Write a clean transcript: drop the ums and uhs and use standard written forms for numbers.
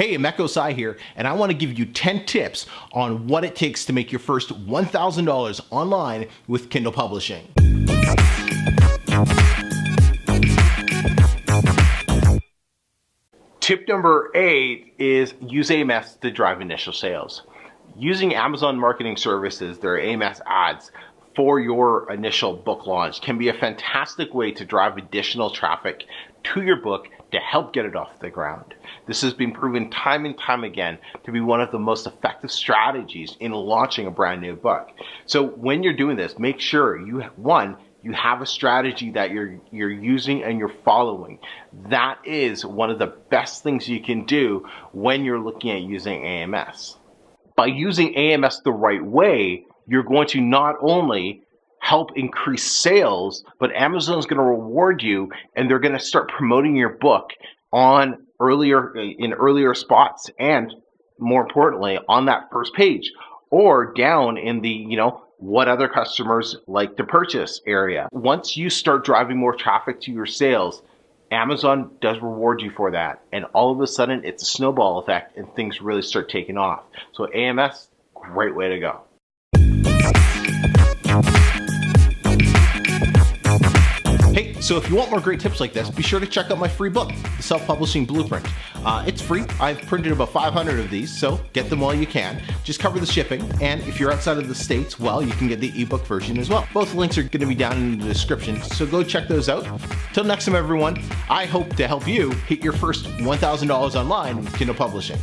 Hey, Emeko Sai here, and I want to give you 10 tips on what it takes to make your first $1,000 online with Kindle publishing. Tip number 8 is use AMS to drive initial sales. Using Amazon marketing services, their AMS ads, for your initial book launch can be a fantastic way to drive additional traffic to your book to help get it off the ground. This has been proven time and time again to be one of the most effective strategies in launching a brand new book. So when you're doing this, make sure you have a strategy that you're using and you're following. That is one of the best things you can do when you're looking at using AMS. By using AMS the right way, you're going to not only help increase sales, but Amazon's going to reward you and they're going to start promoting your book in earlier spots, and more importantly, on that first page or down in the, what other customers like to purchase area. Once you start driving more traffic to your sales, Amazon does reward you for that. And all of a sudden it's a snowball effect and things really start taking off. So AMS, great way to go. Hey, so if you want more great tips like this, be sure to check out my free book, The Self-Publishing Blueprint. It's free. I've printed about 500 of these, so get them while you can. Just cover the shipping, and if you're outside of the States, well, you can get the ebook version as well. Both links are going to be down in the description, so go check those out. Till next time, everyone, I hope to help you hit your first $1,000 online with Kindle publishing.